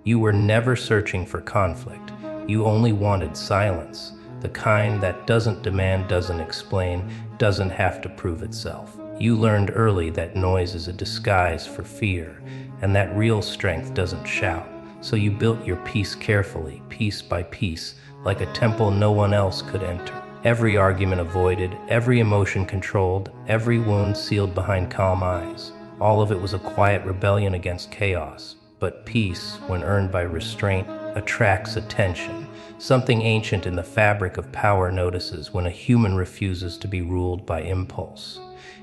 You were never searching for conflict. You only wanted silence, the kind that doesn't demand, doesn't explain, doesn't have to prove itself. You learned early that noise is a disguise for fear, and that real strength doesn't shout. So you built your peace carefully, piece by piece, like a temple no one else could enter. Every argument avoided, every emotion controlled, every wound sealed behind calm eyes. All of it was a quiet rebellion against chaos. But peace, when earned by restraint, attracts attention. Something ancient in the fabric of power notices when a human refuses to be ruled by impulse.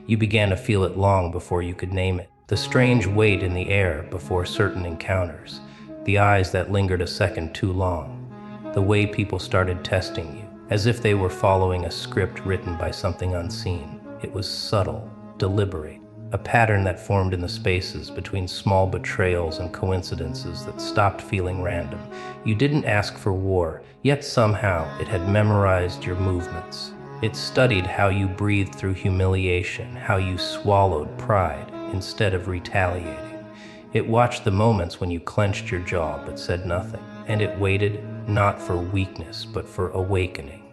You began to feel it long before you could name it. The strange weight in the air before certain encounters. The eyes that lingered a second too long. The way people started testing you, as if they were following a script written by something unseen. It was subtle, deliberate, a pattern that formed in the spaces between small betrayals and coincidences that stopped feeling random. You didn't ask for war, yet somehow it had memorized your movements. It studied how you breathed through humiliation, how you swallowed pride instead of retaliating. It watched the moments when you clenched your jaw but said nothing, and it waited not for weakness but for awakening.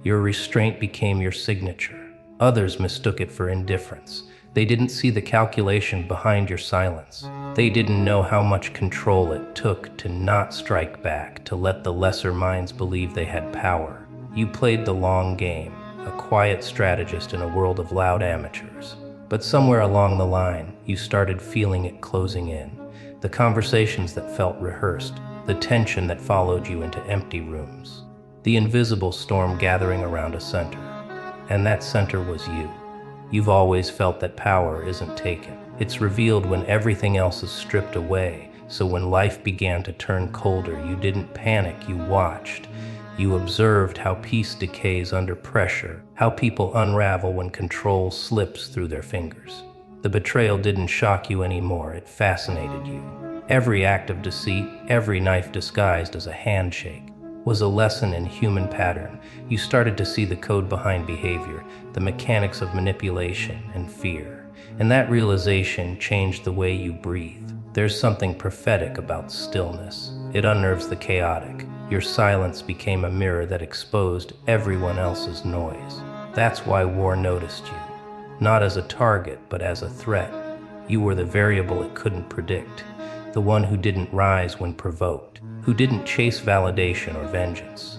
Your restraint became your signature. Others mistook it for indifference. They didn't see the calculation behind your silence. They didn't know how much control it took to not strike back, to let the lesser minds believe they had power. You played the long game, a quiet strategist in a world of loud amateurs. But somewhere along the line, you started feeling it closing in. The conversations that felt rehearsed, the tension that followed you into empty rooms. The invisible storm gathering around a center. And that center was you. You've always felt that power isn't taken. It's revealed when everything else is stripped away. So when life began to turn colder, you didn't panic, you watched. You observed how peace decays under pressure, how people unravel when control slips through their fingers. The betrayal didn't shock you anymore, it fascinated you. Every act of deceit, every knife disguised as a handshake, was a lesson in human pattern. You started to see the code behind behavior, the mechanics of manipulation and fear. And that realization changed the way you breathe. There's something prophetic about stillness. It unnerves the chaotic. Your silence became a mirror that exposed everyone else's noise. That's why war noticed you. Not as a target, but as a threat. You were the variable it couldn't predict. The one who didn't rise when provoked, who didn't chase validation or vengeance.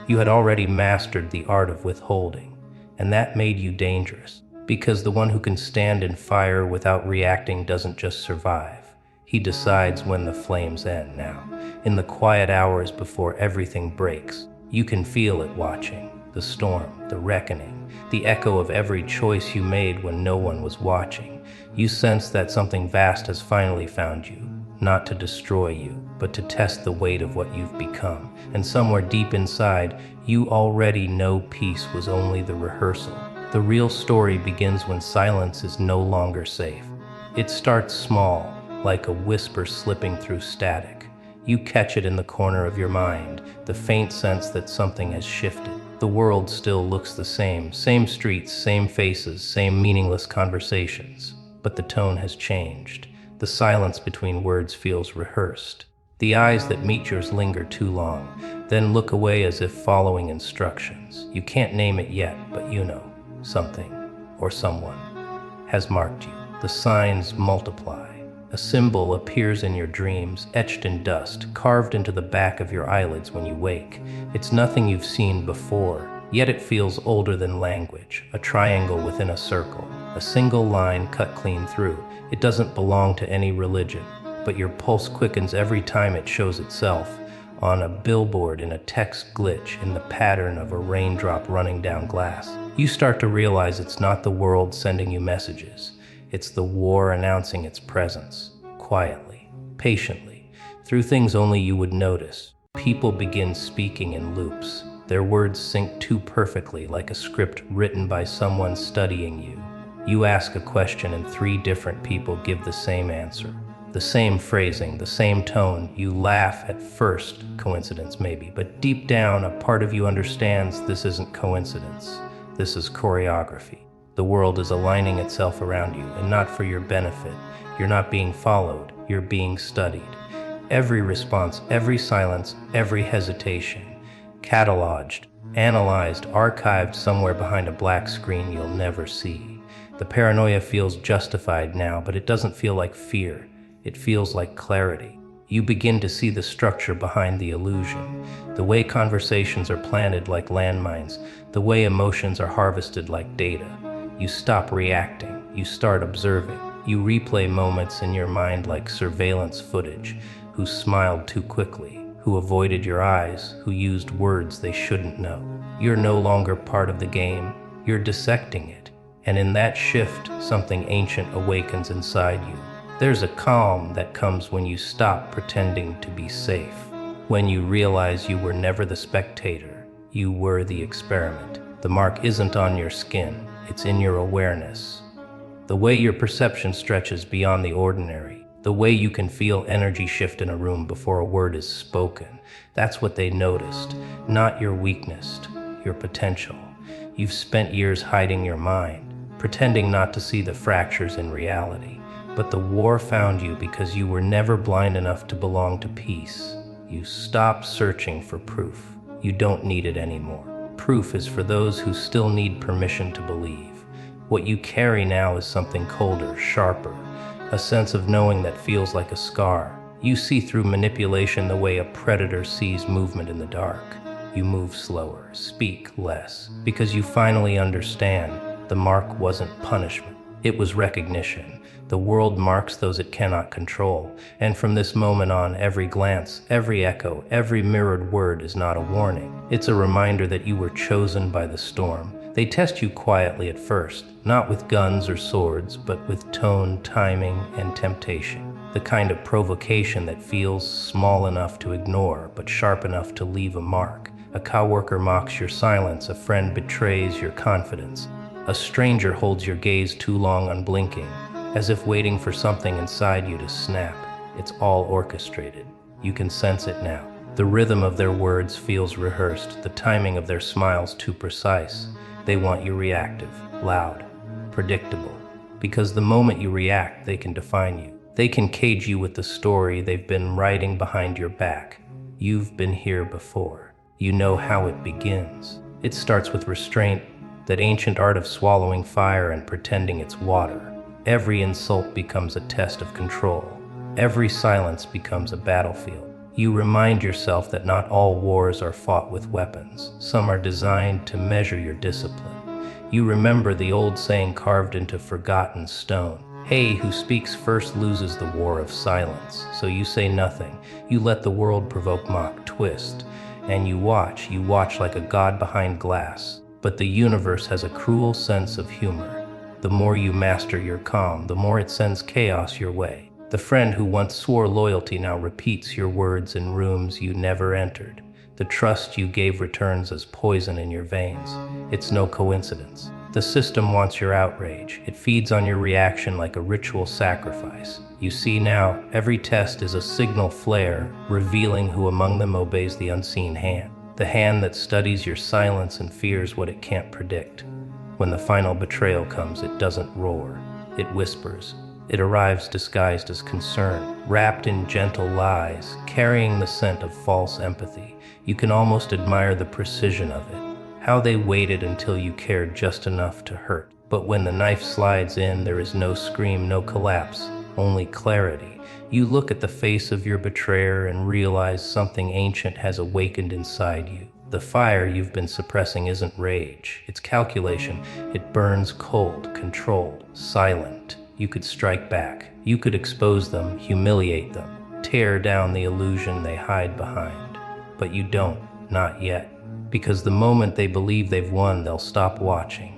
You had already mastered the art of withholding, and that made you dangerous, because the one who can stand in fire without reacting doesn't just survive. He decides when the flames end. Now, in the quiet hours before everything breaks, you can feel it watching, the storm, the reckoning, the echo of every choice you made when no one was watching. You sense that something vast has finally found you. Not to destroy you, but to test the weight of what you've become. And somewhere deep inside, you already know peace was only the rehearsal. The real story begins when silence is no longer safe. It starts small, like a whisper slipping through static. You catch it in the corner of your mind, the faint sense that something has shifted. The world still looks the same streets, same faces, same meaningless conversations. But the tone has changed. The silence between words feels rehearsed. The eyes that meet yours linger too long, then look away as if following instructions. You can't name it yet, but you know, something, or someone, has marked you. The signs multiply. A symbol appears in your dreams, etched in dust, carved into the back of your eyelids when you wake. It's nothing you've seen before, yet it feels older than language, a triangle within a circle, a single line cut clean through. It doesn't belong to any religion, but your pulse quickens every time it shows itself, on a billboard, in a text glitch, in the pattern of a raindrop running down glass. You start to realize it's not the world sending you messages. It's the war announcing its presence, quietly, patiently, through things only you would notice. People begin speaking in loops. Their words sync too perfectly, like a script written by someone studying you. You ask a question and 3 different people give the same answer. The same phrasing, the same tone. You laugh at first, coincidence maybe, but deep down a part of you understands this isn't coincidence. This is choreography. The world is aligning itself around you, and not for your benefit. You're not being followed, you're being studied. every response, every silence, every hesitation, cataloged, analyzed, archived somewhere behind a black screen you'll never see. The paranoia feels justified now, but it doesn't feel like fear. It feels like clarity. You begin to see the structure behind the illusion, the way conversations are planted like landmines, the way emotions are harvested like data. You stop reacting, you start observing. You replay moments in your mind like surveillance footage: who smiled too quickly, who avoided your eyes, who used words they shouldn't know. You're no longer part of the game, you're dissecting it. And in that shift, something ancient awakens inside you. There's a calm that comes when you stop pretending to be safe, when you realize you were never the spectator, you were the experiment. The mark isn't on your skin, it's in your awareness. The way your perception stretches beyond the ordinary, the way you can feel energy shift in a room before a word is spoken. That's what they noticed, not your weakness, your potential. You've spent years hiding your mind, pretending not to see the fractures in reality. But the war found you because you were never blind enough to belong to peace. You stopped searching for proof. You don't need it anymore. Proof is for those who still need permission to believe. What you carry now is something colder, sharper, a sense of knowing that feels like a scar. You see through manipulation the way a predator sees movement in the dark. You move slower, speak less, because you finally understand the mark wasn't punishment. It was recognition. The world marks those it cannot control, and from this moment on, every glance, every echo, every mirrored word is not a warning. It's a reminder that you were chosen by the storm. They test you quietly at first, not with guns or swords, but with tone, timing, and temptation. The kind of provocation that feels small enough to ignore, but sharp enough to leave a mark. A coworker mocks your silence, a friend betrays your confidence. A stranger holds your gaze too long unblinking, as if waiting for something inside you to snap. It's all orchestrated. You can sense it now. The rhythm of their words feels rehearsed, the timing of their smiles too precise. They want you reactive, loud, predictable. Because the moment you react, they can define you. They can cage you with the story they've been writing behind your back. You've been here before. You know how it begins. It starts with restraint, that ancient art of swallowing fire and pretending it's water. Every insult becomes a test of control. Every silence becomes a battlefield. You remind yourself that not all wars are fought with weapons. Some are designed to measure your discipline. You remember the old saying carved into forgotten stone: "He who speaks first loses the war of silence." So you say nothing. You let the world provoke, mock, twist. And you watch like a god behind glass. But the universe has a cruel sense of humor. The more you master your calm, the more it sends chaos your way. The friend who once swore loyalty now repeats your words in rooms you never entered. The trust you gave returns as poison in your veins. It's no coincidence. The system wants your outrage. It feeds on your reaction like a ritual sacrifice. You see now, every test is a signal flare, revealing who among them obeys the unseen hand. The hand that studies your silence and fears what it can't predict. When the final betrayal comes, it doesn't roar. It whispers. It arrives disguised as concern, wrapped in gentle lies, carrying the scent of false empathy. You can almost admire the precision of it. How they waited until you cared just enough to hurt. But when the knife slides in, there is no scream, no collapse, only clarity. You look at the face of your betrayer and realize something ancient has awakened inside you. The fire you've been suppressing isn't rage, it's calculation. It burns cold, controlled, silent. You could strike back. You could expose them, humiliate them, tear down the illusion they hide behind. But you don't, not yet. Because the moment they believe they've won, they'll stop watching.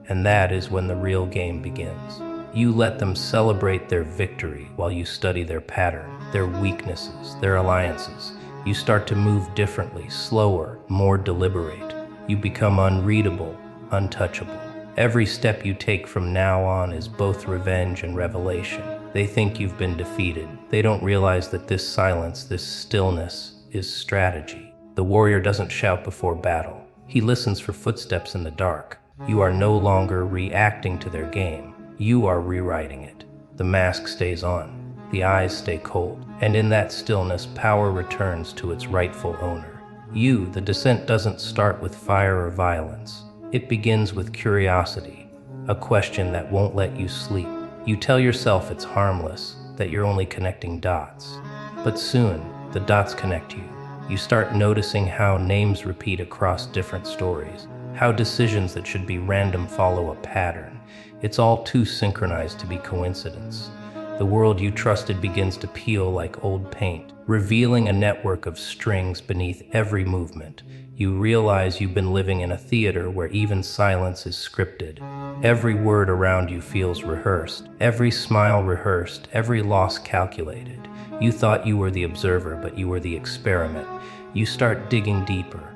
And that is when the real game begins. You let them celebrate their victory while you study their pattern, their weaknesses, their alliances. You start to move differently, slower, more deliberate. You become unreadable, untouchable. Every step you take from now on is both revenge and revelation. They think you've been defeated. They don't realize that this silence, this stillness, is strategy. The warrior doesn't shout before battle. He listens for footsteps in the dark. You are no longer reacting to their game. You are rewriting it. The mask stays on. the eyes stay cold, and in that stillness, power returns to its rightful owner. You, the descent, doesn't start with fire or violence. It begins with curiosity, a question that won't let you sleep. You tell yourself it's harmless, that you're only connecting dots. But soon, the dots connect you. You start noticing how names repeat across different stories, how decisions that should be random follow a pattern. It's all too synchronized to be coincidence. The world you trusted begins to peel like old paint, revealing a network of strings beneath every movement. You realize you've been living in a theater where even silence is scripted. Every word around you feels rehearsed, every smile rehearsed, every loss calculated. You thought you were the observer, but you were the experiment. You start digging deeper,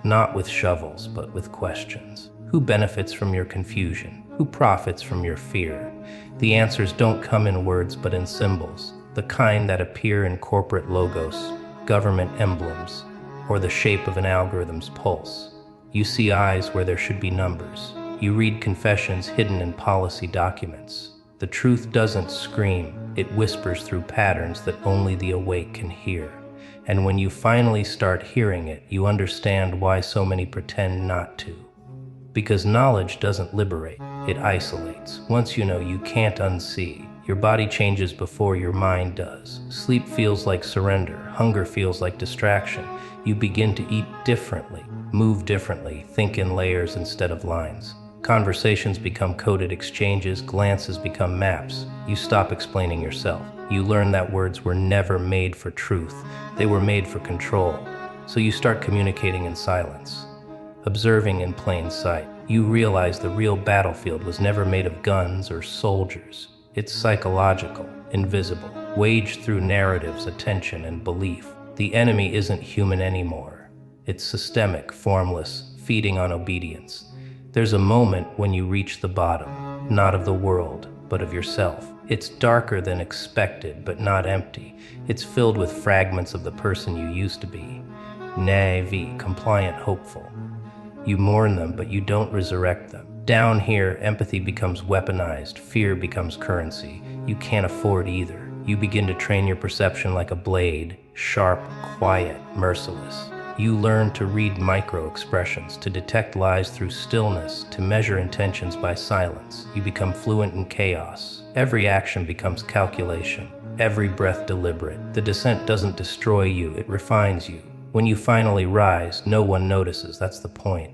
not with shovels, but with questions. Who benefits from your confusion? Who profits from your fear? The answers don't come in words, but in symbols, the kind that appear in corporate logos, government emblems, or the shape of an algorithm's pulse. You see eyes where there should be numbers. You read confessions hidden in policy documents. The truth doesn't scream, it whispers through patterns that only the awake can hear. And when you finally start hearing it, you understand why so many pretend not to. Because knowledge doesn't liberate, it isolates. Once you know, you can't unsee. Your body changes before your mind does. Sleep feels like surrender. Hunger feels like distraction. You begin to eat differently, move differently, think in layers instead of lines. Conversations become coded exchanges, glances become maps. You stop explaining yourself. You learn that words were never made for truth. They were made for control. So you start communicating in silence, observing in plain sight. You realize the real battlefield was never made of guns or soldiers. It's psychological, invisible, waged through narratives, attention, and belief. The enemy isn't human anymore. It's systemic, formless, feeding on obedience. There's a moment when you reach the bottom, not of the world, but of yourself. It's darker than expected, but not empty. It's filled with fragments of the person you used to be. Naive, compliant, hopeful. You mourn them, but you don't resurrect them. Down here, empathy becomes weaponized, fear becomes currency. You can't afford either. You begin to train your perception like a blade, sharp, quiet, merciless. You learn to read micro-expressions, to detect lies through stillness, to measure intentions by silence. You become fluent in chaos. Every action becomes calculation, every breath deliberate. The descent doesn't destroy you, it refines you. When you finally rise, no one notices. That's the point.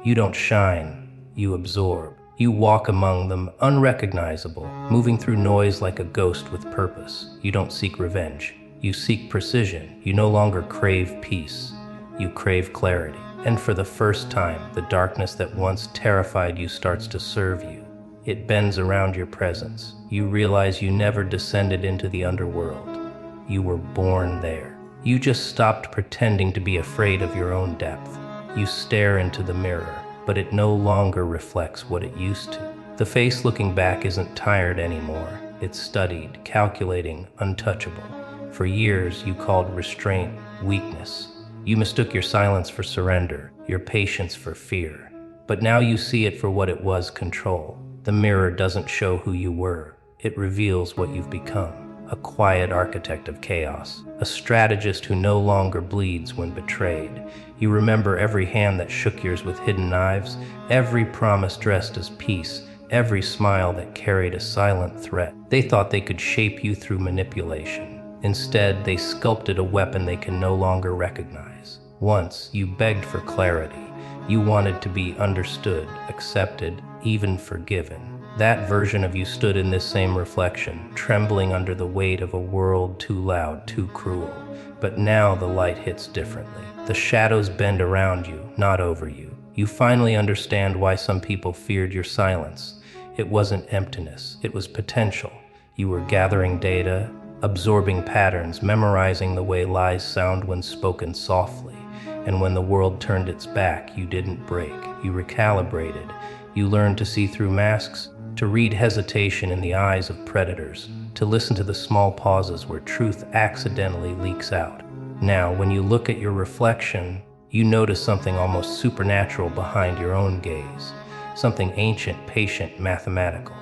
You don't shine, you absorb. You walk among them, unrecognizable, moving through noise like a ghost with purpose. You don't seek revenge. You seek precision. You no longer crave peace. You crave clarity. And for the first time, the darkness that once terrified you starts to serve you. It bends around your presence. You realize you never descended into the underworld. You were born there. You just stopped pretending to be afraid of your own depth. You stare into the mirror, but it no longer reflects what it used to. The face looking back isn't tired anymore. It's studied, calculating, untouchable. For years, you called restraint weakness. You mistook your silence for surrender, your patience for fear. But now you see it for what it was: control. The mirror doesn't show who you were. It reveals what you've become. A quiet architect of chaos. A strategist who no longer bleeds when betrayed. You remember every hand that shook yours with hidden knives, every promise dressed as peace, every smile that carried a silent threat. They thought they could shape you through manipulation. Instead, they sculpted a weapon they can no longer recognize. Once, you begged for clarity. You wanted to be understood, accepted, even forgiven. That version of you stood in this same reflection, trembling under the weight of a world too loud, too cruel. But now the light hits differently. The shadows bend around you, not over you. You finally understand why some people feared your silence. It wasn't emptiness, it was potential. You were gathering data, absorbing patterns, memorizing the way lies sound when spoken softly. And when the world turned its back, you didn't break. You recalibrated. You learned to see through masks, to read hesitation in the eyes of predators, to listen to the small pauses where truth accidentally leaks out. Now, when you look at your reflection, you notice something almost supernatural behind your own gaze. Something ancient, patient, mathematical.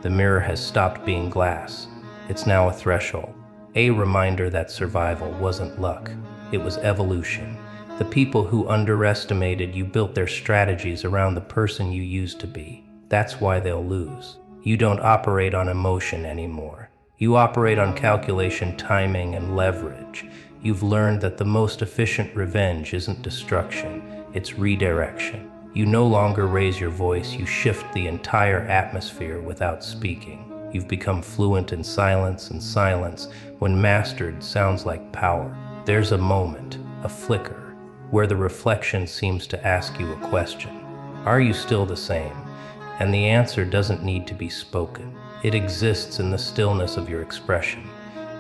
The mirror has stopped being glass. It's now a threshold, a reminder that survival wasn't luck, it was evolution. The people who underestimated you built their strategies around the person you used to be. That's why they'll lose. You don't operate on emotion anymore. You operate on calculation, timing, and leverage. You've learned that the most efficient revenge isn't destruction, it's redirection. You no longer raise your voice, you shift the entire atmosphere without speaking. You've become fluent in silence, and silence, when mastered, sounds like power. There's a moment, a flicker, where the reflection seems to ask you a question. Are you still the same? And the answer doesn't need to be spoken. It exists in the stillness of your expression.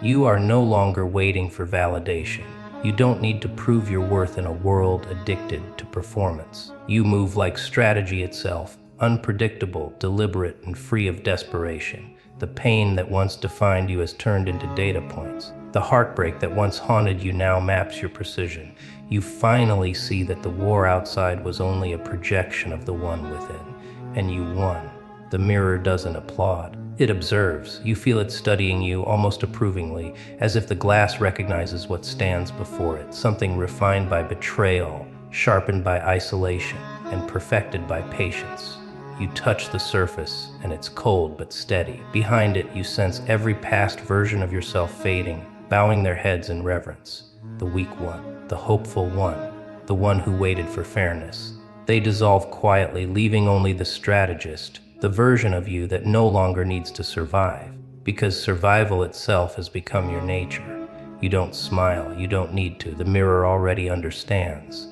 You are no longer waiting for validation. You don't need to prove your worth in a world addicted to performance. You move like strategy itself, unpredictable, deliberate, and free of desperation. The pain that once defined you has turned into data points. The heartbreak that once haunted you now maps your precision. You finally see that the war outside was only a projection of the one within. And you won. The mirror doesn't applaud. It observes. You feel it studying you, almost approvingly, as if the glass recognizes what stands before it, something refined by betrayal, sharpened by isolation, and perfected by patience. You touch the surface, and it's cold but steady. Behind it, you sense every past version of yourself fading, bowing their heads in reverence. The weak one, the hopeful one, the one who waited for fairness. They dissolve quietly, leaving only the strategist, the version of you that no longer needs to survive, because survival itself has become your nature. You don't smile, you don't need to, the mirror already understands.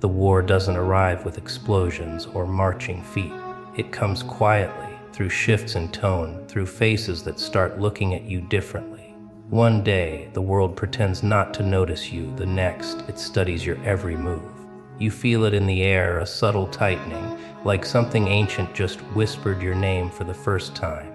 The war doesn't arrive with explosions or marching feet. It comes quietly, through shifts in tone, through faces that start looking at you differently. One day, the world pretends not to notice you, the next, it studies your every move. You feel it in the air, a subtle tightening, like something ancient just whispered your name for the first time.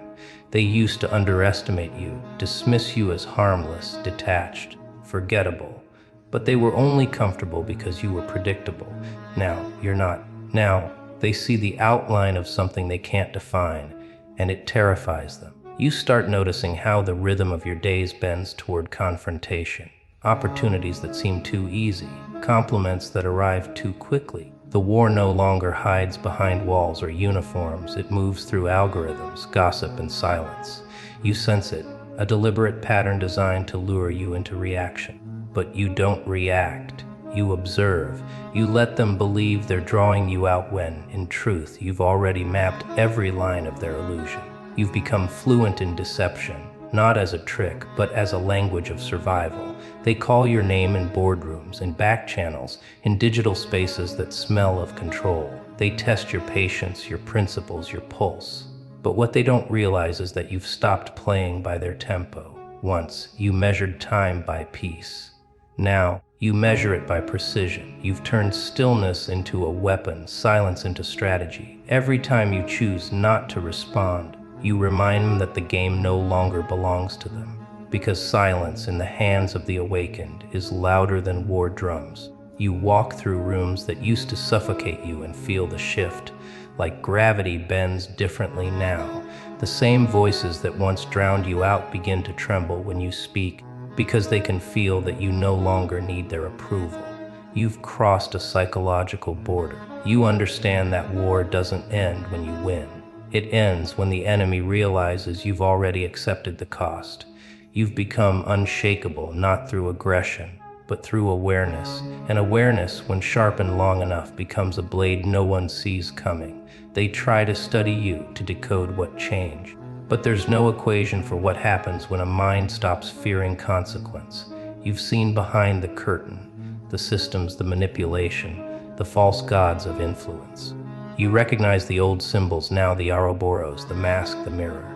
They used to underestimate you, dismiss you as harmless, detached, forgettable. But they were only comfortable because you were predictable. Now, you're not. Now, they see the outline of something they can't define, and it terrifies them. You start noticing how the rhythm of your days bends toward confrontation. Opportunities that seem too easy, compliments that arrive too quickly. The war no longer hides behind walls or uniforms. It moves through algorithms, gossip, and silence. You sense it, a deliberate pattern designed to lure you into reaction. But you don't react. You observe. You let them believe they're drawing you out when, in truth, you've already mapped every line of their illusion. You've become fluent in deception, not as a trick, but as a language of survival. They call your name in boardrooms, in back channels, in digital spaces that smell of control. They test your patience, your principles, your pulse. But what they don't realize is that you've stopped playing by their tempo. Once, you measured time by piece. Now, you measure it by precision. You've turned stillness into a weapon, silence into strategy. Every time you choose not to respond, you remind them that the game no longer belongs to them. Because silence in the hands of the awakened is louder than war drums. You walk through rooms that used to suffocate you and feel the shift. Like gravity bends differently now. The same voices that once drowned you out begin to tremble when you speak, because they can feel that you no longer need their approval. You've crossed a psychological border. You understand that war doesn't end when you win. It ends when the enemy realizes you've already accepted the cost. You've become unshakable, not through aggression, but through awareness. And awareness, when sharpened long enough, becomes a blade no one sees coming. They try to study you, to decode what changed. But there's no equation for what happens when a mind stops fearing consequence. You've seen behind the curtain, the systems, the manipulation, the false gods of influence. You recognize the old symbols, now the Ouroboros, the mask, the mirror.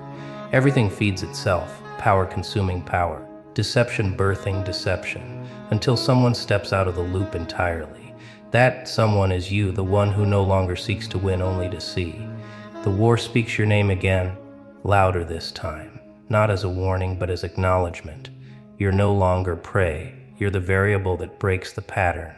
Everything feeds itself, power consuming power, deception birthing deception, until someone steps out of the loop entirely. That someone is you, the one who no longer seeks to win, only to see. The war speaks your name again, louder this time, not as a warning but as acknowledgement. You're no longer prey, you're the variable that breaks the pattern.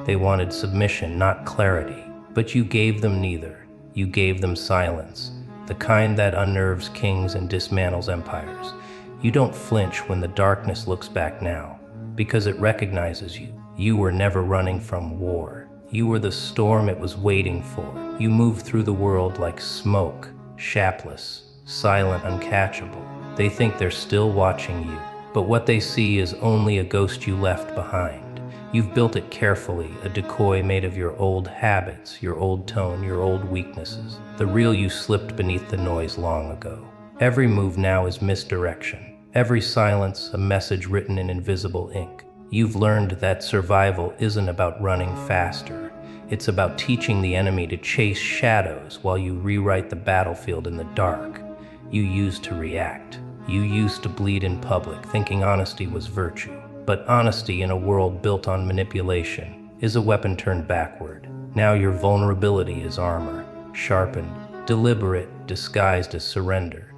They wanted submission, not clarity, but you gave them neither. You gave them silence, the kind that unnerves kings and dismantles empires. You don't flinch when the darkness looks back now, because it recognizes you. You were never running from war. You were the storm it was waiting for. You moved through the world like smoke, shapless, silent, uncatchable. They think they're still watching you, but what they see is only a ghost you left behind. You've built it carefully, a decoy made of your old habits, your old tone, your old weaknesses. The real you slipped beneath the noise long ago. Every move now is misdirection. Every silence, a message written in invisible ink. You've learned that survival isn't about running faster. It's about teaching the enemy to chase shadows while you rewrite the battlefield in the dark. You used to react. You used to bleed in public, thinking honesty was virtue. But honesty in a world built on manipulation is a weapon turned backward. Now your vulnerability is armor, sharpened, deliberate, disguised as surrender.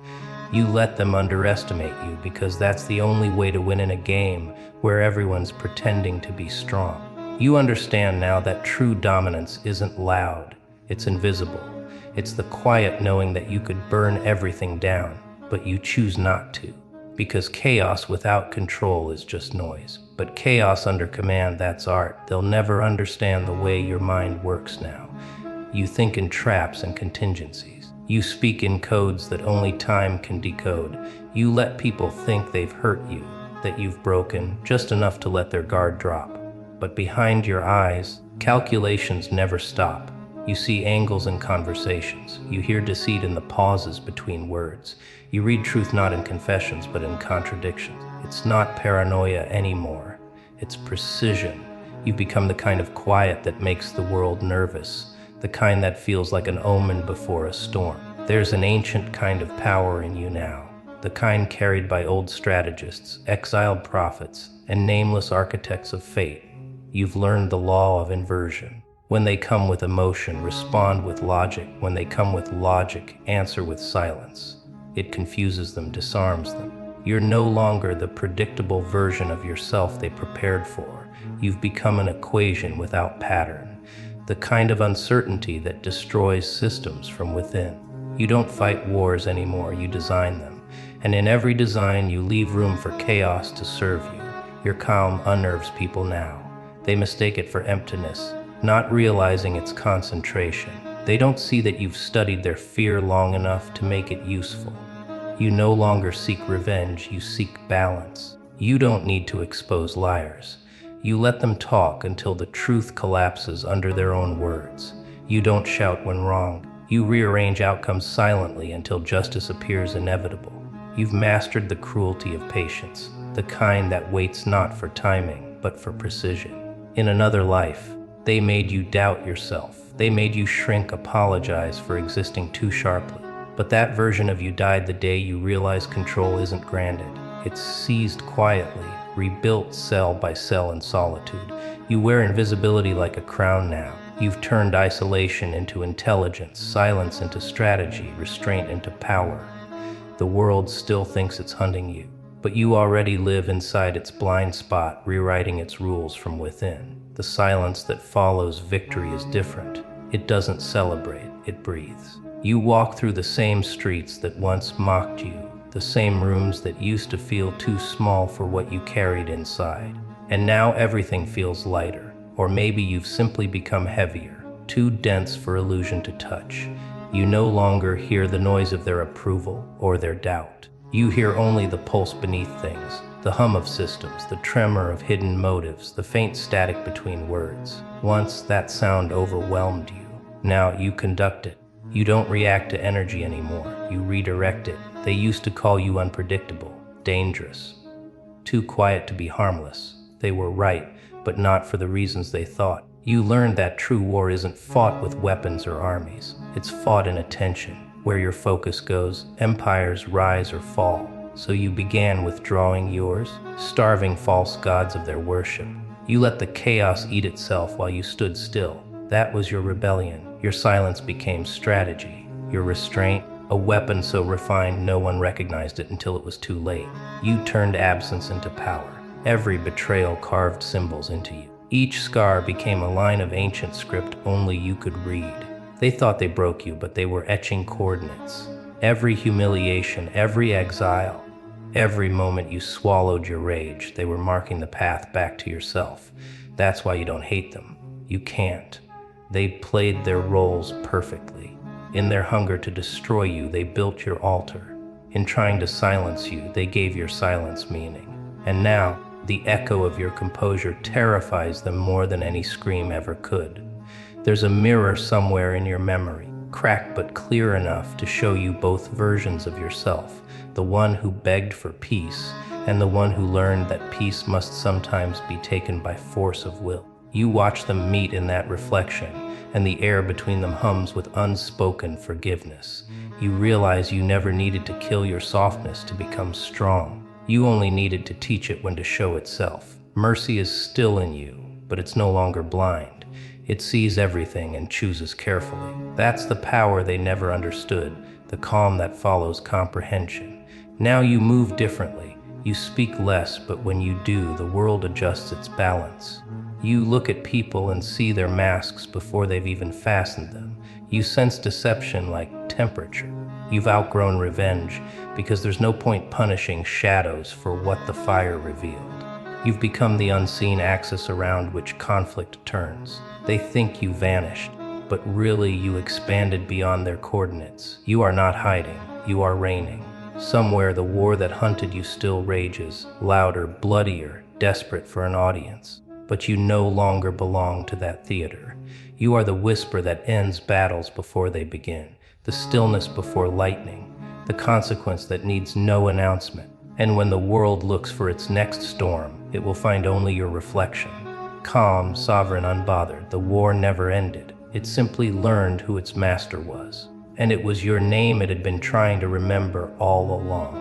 You let them underestimate you because that's the only way to win in a game where everyone's pretending to be strong. You understand now that true dominance isn't loud, it's invisible. It's the quiet knowing that you could burn everything down, but you choose not to. Because chaos without control is just noise. But chaos under command, that's art. They'll never understand the way your mind works now. You think in traps and contingencies. You speak in codes that only time can decode. You let people think they've hurt you, that you've broken, just enough to let their guard drop. But behind your eyes, calculations never stop. You see angles in conversations. You hear deceit in the pauses between words. You read truth not in confessions, but in contradictions. It's not paranoia anymore. It's precision. You've become the kind of quiet that makes the world nervous, the kind that feels like an omen before a storm. There's an ancient kind of power in you now, the kind carried by old strategists, exiled prophets, and nameless architects of fate. You've learned the law of inversion. When they come with emotion, respond with logic. When they come with logic, answer with silence. It confuses them, disarms them. You're no longer the predictable version of yourself they prepared for. You've become an equation without pattern, the kind of uncertainty that destroys systems from within. You don't fight wars anymore, you design them. And in every design, you leave room for chaos to serve you. Your calm unnerves people now. They mistake it for emptiness, not realizing its concentration. They don't see that you've studied their fear long enough to make it useful. You no longer seek revenge, you seek balance. You don't need to expose liars. You let them talk until the truth collapses under their own words. You don't shout when wrong. You rearrange outcomes silently until justice appears inevitable. You've mastered the cruelty of patience, the kind that waits not for timing, but for precision. In another life, they made you doubt yourself. They made you shrink, apologize for existing too sharply. But that version of you died the day you realized control isn't granted. It's seized quietly, rebuilt cell by cell in solitude. You wear invisibility like a crown now. You've turned isolation into intelligence, silence into strategy, restraint into power. The world still thinks it's hunting you, but you already live inside its blind spot, rewriting its rules from within. The silence that follows victory is different. It doesn't celebrate, it breathes. You walk through the same streets that once mocked you, the same rooms that used to feel too small for what you carried inside. And now everything feels lighter, or maybe you've simply become heavier, too dense for illusion to touch. You no longer hear the noise of their approval or their doubt. You hear only the pulse beneath things, the hum of systems, the tremor of hidden motives, the faint static between words. Once that sound overwhelmed you. Now you conduct it. You don't react to energy anymore. You redirect it. They used to call you unpredictable, dangerous, too quiet to be harmless. They were right, but not for the reasons they thought. You learned that true war isn't fought with weapons or armies. It's fought in attention. Where your focus goes, empires rise or fall. So you began withdrawing yours, starving false gods of their worship. You let the chaos eat itself while you stood still. That was your rebellion. Your silence became strategy. Your restraint, a weapon so refined no one recognized it until it was too late. You turned absence into power. Every betrayal carved symbols into you. Each scar became a line of ancient script only you could read. They thought they broke you, but they were etching coordinates. Every humiliation, every exile, Every moment you swallowed your rage, they were marking the path back to yourself. That's why you don't hate them. You can't. They played their roles perfectly. In their hunger to destroy you, they built your altar. In trying to silence you, they gave your silence meaning. And now, the echo of your composure terrifies them more than any scream ever could. There's a mirror somewhere in your memory, cracked but clear enough to show you both versions of yourself, the one who begged for peace and the one who learned that peace must sometimes be taken by force of will. You watch them meet in that reflection, and the air between them hums with unspoken forgiveness. You realize you never needed to kill your softness to become strong. You only needed to teach it when to show itself. Mercy is still in you, but it's no longer blind. It sees everything and chooses carefully. That's the power they never understood, the calm that follows comprehension. Now you move differently. You speak less, but when you do, the world adjusts its balance. You look at people and see their masks before they've even fastened them. You sense deception like temperature. You've outgrown revenge because there's no point punishing shadows for what the fire revealed. You've become the unseen axis around which conflict turns. They think you vanished, but really you expanded beyond their coordinates. You are not hiding, you are reigning. Somewhere the war that hunted you still rages, louder, bloodier, desperate for an audience. But you no longer belong to that theater. You are the whisper that ends battles before they begin, the stillness before lightning, the consequence that needs no announcement. And when the world looks for its next storm, it will find only your reflection. Calm, sovereign, unbothered, the war never ended. It simply learned who its master was. And it was your name it had been trying to remember all along.